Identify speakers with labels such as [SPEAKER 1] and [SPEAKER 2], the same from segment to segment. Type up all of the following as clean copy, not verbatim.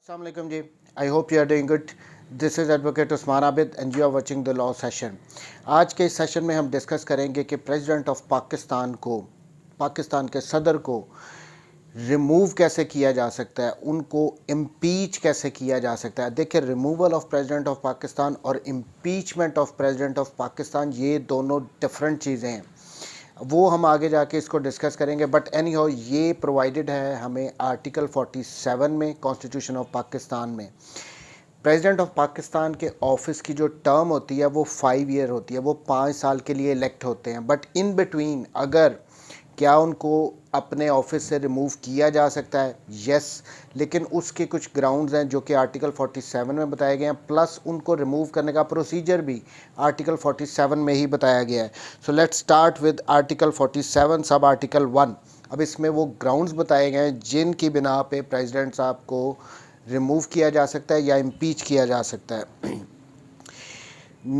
[SPEAKER 1] Assalamu alaikum ji. I hope you are doing good. This is Advocate Usman Abid and you are watching the law session. आज के इस session में हम discuss करेंगे कि president of Pakistan को, पाकिस्तान के सदर को रिमूव कैसे किया जा सकता है, उनको इम्पीच कैसे किया जा सकता है। देखिए, removal of president of Pakistan और impeachment of president of Pakistan ये दोनों डिफरेंट चीज़ें हैं। वो हम आगे जाके इसको डिस्कस करेंगे, बट एनी हाउ ये प्रोवाइडेड है हमें आर्टिकल 47 में कॉन्स्टिट्यूशन ऑफ पाकिस्तान में। प्रेसिडेंट ऑफ पाकिस्तान के ऑफिस की जो टर्म होती है वो 5 ईयर होती है, वो 5 साल के लिए इलेक्ट होते हैं। बट इन बिटवीन अगर क्या उनको अपने ऑफिस से रिमूव किया जा सकता है? यस, लेकिन उसके कुछ ग्राउंड्स हैं जो कि आर्टिकल 47 में बताए गए हैं, प्लस उनको रिमूव करने का प्रोसीजर भी आर्टिकल 47 में ही बताया गया है। So let's start with article 47 sub article 1। अब इसमें वो ग्राउंड्स बताए गए हैं जिनकी बिना पे प्रेसिडेंट साहब को रिमूव किया जा सकता है या इम्पीच किया जा सकता है।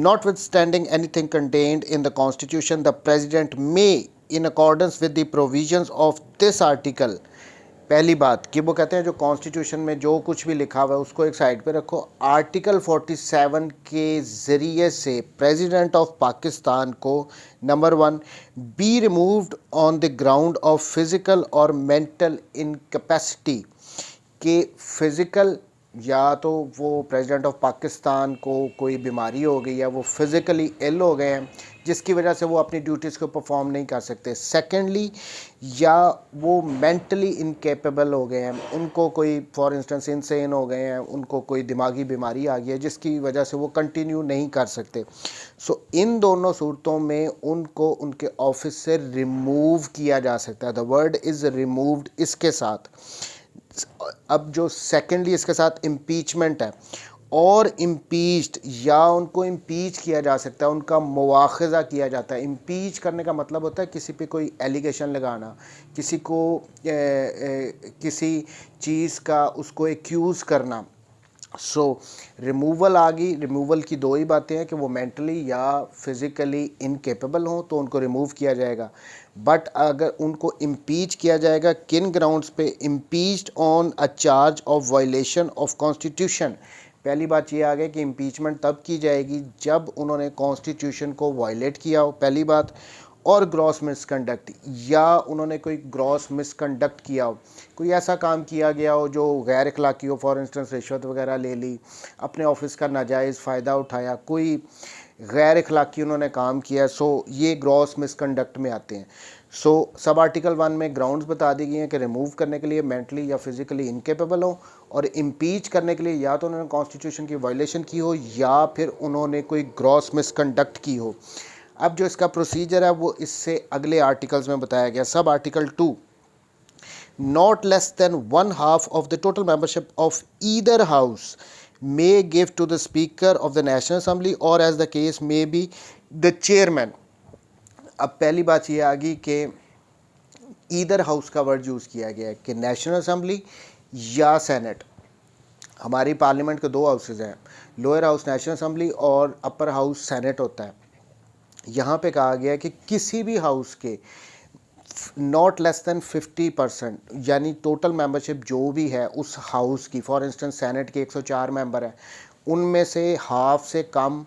[SPEAKER 1] Notwithstanding anything contained in the Constitution, the President may, in accordance with the provisions of this article, पहली बात कि वो कहते हैं जो कॉन्स्टिट्यूशन में जो कुछ भी लिखा हुआ है उसको एक साइड पे रखो। आर्टिकल 47 के ज़रिए से प्रेसिडेंट ऑफ पाकिस्तान को number 1 be removed on the ground of physical और मेंटल इनकैपेसिटी के फिज़िकल, या तो वो प्रेसिडेंट ऑफ पाकिस्तान को कोई बीमारी हो गई या वो फिज़िकली इल हो गए हैं जिसकी वजह से वो अपनी ड्यूटीज़ को परफॉर्म नहीं कर सकते। सेकेंडली, या वो मेंटली इनकेपेबल हो गए हैं, उनको कोई फॉर इंस्टेंस इनसेन हो गए हैं, उनको कोई दिमागी बीमारी आ गई है जिसकी वजह से वो कंटिन्यू नहीं कर सकते। सो इन दोनों सूरतों में उनको उनके ऑफिस से रिमूव किया जा सकता है। द वर्ड इज़ रिमूव्ड इसके साथ। अब जो सेकेंडली इसके साथ इम्पीचमेंट है, और इम्पीच्ड या उनको इम्पीच किया जा सकता है, उनका मुआखज़ा किया जाता है। इम्पीच करने का मतलब होता है किसी पे कोई एलिगेशन लगाना, किसी को किसी चीज़ का उसको एक्यूज़ करना। सो रिमूवल आ गई। रिमूवल की दो ही बातें हैं कि वो मेंटली या फिज़िकली इनकेपेबल हों तो उनको रिमूव किया जाएगा। बट अगर उनको इम्पीच किया जाएगा किन ग्राउंड्स पे? Impeached on a charge of violation of constitution. पहली बात ये आ गई कि इम्पीचमेंट तब की जाएगी जब उन्होंने कॉन्स्टिट्यूशन को वायलेट किया हो, पहली बात, और ग्रॉस मिसकंडक्ट, या उन्होंने कोई ग्रॉस मिसकंडक्ट किया हो, कोई ऐसा काम किया गया हो जो गैर अखलाकी हो, फॉर इंस्टेंस रिश्वत वगैरह ले ली, अपने ऑफिस का नाजायज़ फ़ायदा उठाया, कोई गैर अखलाकी उन्होंने काम किया। सो ये ग्रॉस मिसकंडक्ट में आते हैं। सो सब आर्टिकल 1 में ग्राउंड्स बता दी गई हैं कि रिमूव करने के लिए मेंटली या फिज़िकली इनकेपेबल हो, और इम्पीच करने के लिए या तो उन्होंने कॉन्स्टिट्यूशन की वायलेशन की हो या फिर उन्होंने कोई ग्रॉस मिसकंडक्ट की हो। अब जो इसका प्रोसीजर है वो इससे अगले आर्टिकल्स में बताया गया। Sub article 2, not less than 1/2 of the total membership of either house may give to the speaker of the National Assembly or as the case may be the chairman। अब पहली बात ये आ गई कि ईदर हाउस का word use किया गया है कि नेशनल असम्बली या सेनेट। हमारी पार्लियामेंट के 2 हाउसेज हैं, लोअर हाउस नेशनल असम्बली और अपर हाउस सेनेट होता है। यहाँ पे कहा गया है कि किसी भी हाउस के नॉट लेस दैन 50%, यानी टोटल मेंबरशिप जो भी है उस हाउस की, फॉर इंस्टेंस सेनेट के 104 मेंबर हैं, उनमें से हाफ से कम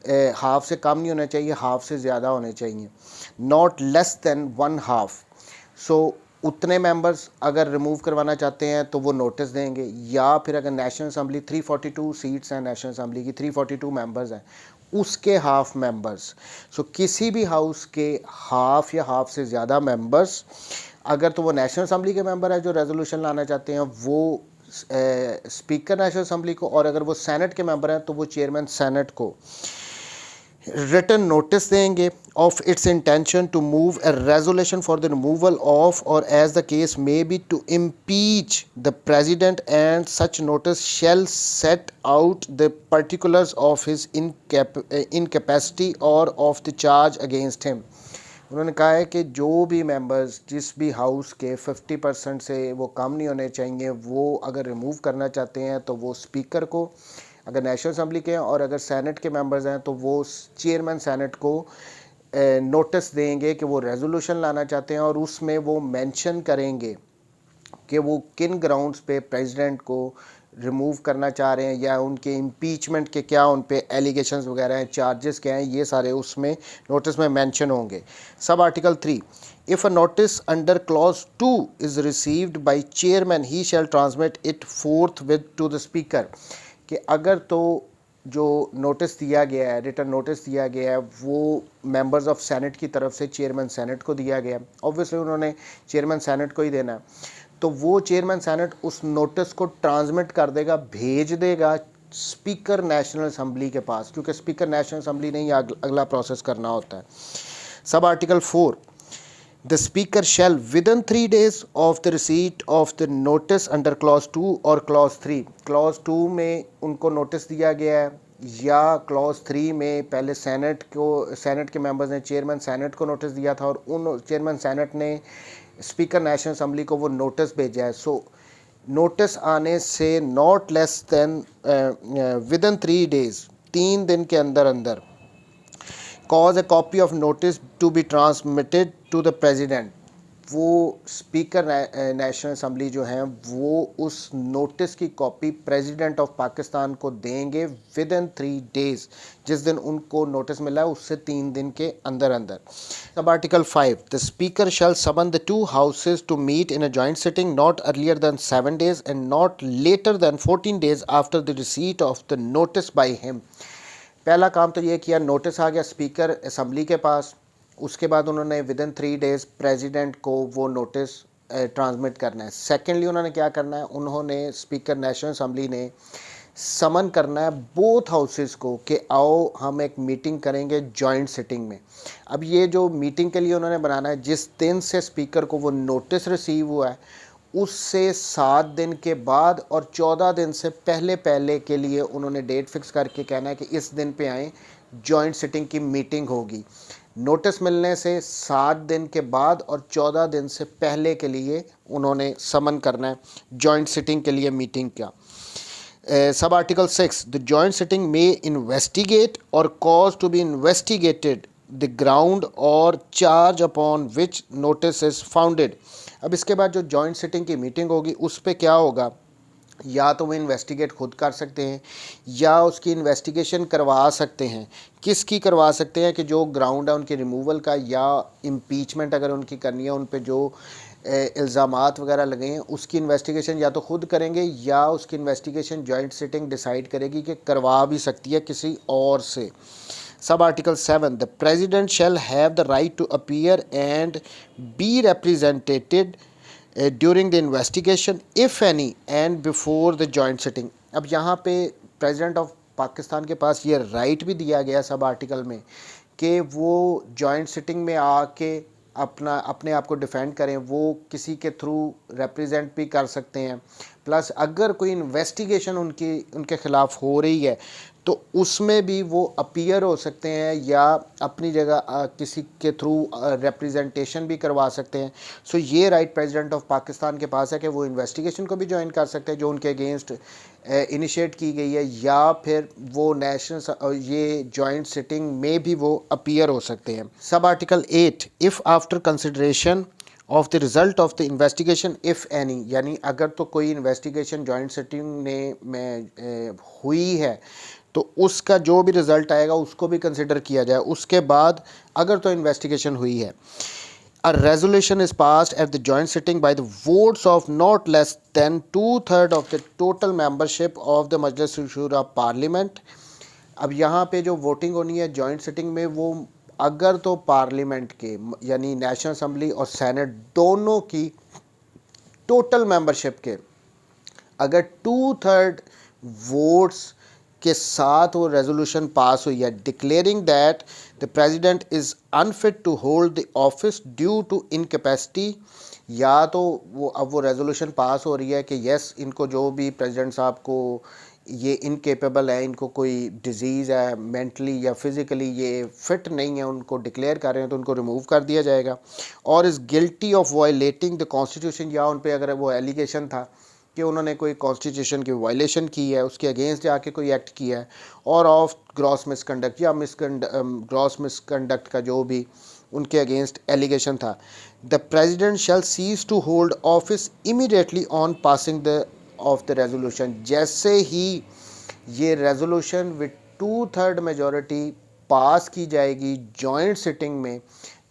[SPEAKER 1] नहीं होना चाहिए, हाफ से ज़्यादा होने चाहिए। Not less then 1/2। सो उतने मेंबर्स अगर रिमूव करवाना चाहते हैं तो वो नोटिस देंगे, या फिर अगर नेशनल असम्बली 342 सीट्स हैं, नेशनल असम्बली की 342 मेंबर्स हैं, उसके हाफ मेंबर्स। सो किसी भी हाउस के हाफ या हाफ से ज़्यादा मेंबर्स, अगर तो वो नेशनल असम्बली के मेंबर है जो रेजोल्यूशन लाना चाहते हैं वो स्पीकर नेशनल असम्बली को, और अगर वो सेनेट के मेंबर हैं तो वो चेयरमैन सेनेट को रिटन नोटिस देंगे of its intention to move a resolution for the removal of, or as the case may be to impeach the president, and such notice shall set out the particulars of his incapacity or of the charge against him। उन्होंने कहा है कि जो भी members जिस भी house के 50% से वो कम नहीं होने चाहिए, वो अगर रिमूव करना चाहते हैं तो वो स्पीकर को, अगर नेशनल असम्बली के हैं, और अगर सेनेट के मेंबर्स हैं तो वो चेयरमैन सेनेट को नोटिस देंगे कि वो रेजोल्यूशन लाना चाहते हैं, और उसमें वो मेंशन करेंगे कि वो किन ग्राउंड्स पे प्रेसिडेंट को रिमूव करना चाह रहे हैं या उनके इम्पीचमेंट के क्या उन पे एलिगेशंस वगैरह हैं, चार्जेस क्या हैं, ये सारे उसमें नोटिस में मेंशन होंगे। Sub article 3, if a notice under clause 2 is received by chairman he shall transmit it forthwith to the speaker, कि अगर तो जो नोटिस दिया गया है, रिटर्न नोटिस दिया गया है, वो मेंबर्स ऑफ सेनेट की तरफ से चेयरमैन सेनेट को दिया गया, ऑब्वियसली उन्होंने चेयरमैन सेनेट को ही देना है, तो वो चेयरमैन सेनेट उस नोटिस को ट्रांसमिट कर देगा, भेज देगा स्पीकर नेशनल असम्बली के पास, क्योंकि स्पीकर नेशनल असम्बली ने ही अगला प्रोसेस करना होता है। Sub article 4, the speaker shall within 3 days of the receipt of the notice under clause 2 और क्लॉज 3, क्लॉज 2 में उनको नोटिस दिया गया है या क्लॉज 3 में पहले सेनेट के मेंबर्स ने चेयरमैन सेनेट को नोटिस दिया था और उन चेयरमैन सेनेट ने स्पीकर नेशनल असम्बली को वो नोटिस भेजा है। सो नोटिस आने से not less than within 3 days, 3 दिन के अंदर अंदर, cause a copy of notice to be transmitted to the president, वो स्पीकर नेशनल असम्बली जो हैं वो उस नोटिस की कॉपी प्रेसिडेंट ऑफ पाकिस्तान को देंगे विद इन 3 days, जिस दिन उनको नोटिस मिला है उससे 3 दिन के अंदर अंदर। Sub article 5, the speaker shall summon the 2 houses to meet in a joint sitting not earlier than 7 days and not later than 14 days after the receipt of the notice by him. पहला काम तो ये किया, notice आ गया speaker assembly के पास, उसके बाद उन्होंने विदिन 3 days प्रेसिडेंट को वो नोटिस ट्रांसमिट करना है। सेकेंडली उन्होंने क्या करना है, उन्होंने स्पीकर नेशनल असम्बली ने समन करना है बोथ हाउसेस को कि आओ हम एक मीटिंग करेंगे जॉइंट सिटिंग में। अब ये जो मीटिंग के लिए उन्होंने बनाना है, जिस दिन से स्पीकर को वो नोटिस रिसीव हुआ है उससे 7 दिन के बाद और 14 दिन से पहले पहले के लिए उन्होंने डेट फिक्स करके कहना है कि इस दिन पे आएँ, जॉइंट सिटिंग की मीटिंग होगी। नोटिस मिलने से 7 दिन के बाद और 14 दिन से पहले के लिए उन्होंने समन करना है जॉइंट सिटिंग के लिए मीटिंग का। सब आर्टिकल 6, द जॉइंट सिटिंग में investigate or cause to be investigated the ground or charge upon which notice is founded. अब इसके बाद जो जॉइंट सिटिंग की मीटिंग होगी उस पर क्या होगा, या तो वो इन्वेस्टिगेट खुद कर सकते हैं या उसकी इन्वेस्टिगेशन करवा सकते हैं। किसकी करवा सकते हैं कि जो ग्राउंड है उनके रिमूवल का या इम्पीचमेंट अगर उनकी करनी है, उन पे जो इल्ज़ामात वगैरह लगे हैं उसकी इन्वेस्टिगेशन या तो खुद करेंगे या उसकी इन्वेस्टिगेशन जॉइंट सिटिंग डिसाइड करेगी कि करवा भी सकती है किसी और से। Sub article 7, the president shall have the right to appear and be represented during the investigation if any and before the joint sitting. अब यहाँ पे प्रेसिडेंट ऑफ पाकिस्तान के पास ये राइट भी दिया गया सब आर्टिकल में कि वो जॉइंट सिटिंग में आके अपने आप को डिफेंड करें, वो किसी के थ्रू रिप्रेजेंट भी कर सकते हैं। प्लस अगर कोई इन्वेस्टिगेशन उनके ख़िलाफ़ हो रही है तो उसमें भी वो अपीयर हो सकते हैं या अपनी जगह किसी के थ्रू रिप्रेजेंटेशन भी करवा सकते हैं। सो ये राइट प्रेसिडेंट ऑफ पाकिस्तान के पास है कि वो इन्वेस्टिगेशन को भी ज्वाइन कर सकते हैं जो उनके अगेंस्ट इनिशिएट की गई है, या फिर वो नेशनल ये जॉइंट सिटिंग में भी वो अपीयर हो सकते हैं। Sub article 8, if after consideration of the result of the investigation if any, यानी अगर तो कोई इन्वेस्टिगेशन जॉइंट सिटिंग में हुई है तो उसका जो भी रिज़ल्ट आएगा उसको भी कंसिडर किया जाए। उसके बाद अगर तो इन्वेस्टिगेशन हुई है, a resolution is passed at the joint sitting by the votes of not less than 2/3 of the total membership of the Majlis Shura parliament. अब यहाँ पे जो वोटिंग होनी है जॉइंट सिटिंग में, वो अगर तो पार्लियामेंट के यानी नेशनल असम्बली और सेनेट दोनों की टोटल मेंबरशिप के अगर 2/3 वोट्स के साथ वो रेजोल्यूशन पास हुई है declaring that the president is unfit to hold the office due to incapacity, या तो वो अब वो रेजोल्यूशन पास हो रही है कि यस इनको जो भी प्रेसिडेंट साहब को ये इनकेपेबल है, इनको कोई डिजीज़ है, मेंटली या फिज़िकली ये फिट नहीं है, उनको डिक्लेयर कर रहे हैं तो उनको रिमूव कर दिया जाएगा। और is guilty of violating the constitution, या उन पे अगर वो एलिगेशन था कि उन्होंने कोई कॉन्स्टिट्यूशन की वायलेशन की है, उसके अगेंस्ट जाके कोई एक्ट किया है, और ऑफ ग्रॉस मिसकंडक्ट या ग्रॉस मिसकंडक्ट का जो भी उनके अगेंस्ट एलिगेशन था, the president shall cease to hold office immediately on passing the of the resolution, जैसे ही ये रेजोल्यूशन विद 2/3 मेजॉरिटी पास की जाएगी जॉइंट सिटिंग में,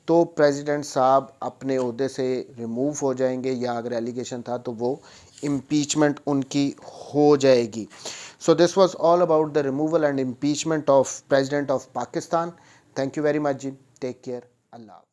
[SPEAKER 1] तो प्रेसिडेंट साहब अपने ओहदे से रिमूव हो जाएंगे, या अगर एलिगेशन था तो वो इम्पीचमेंट उनकी हो जाएगी। So this was all about the removal and impeachment of president of Pakistan. Thank you very much ji, take care, Allah.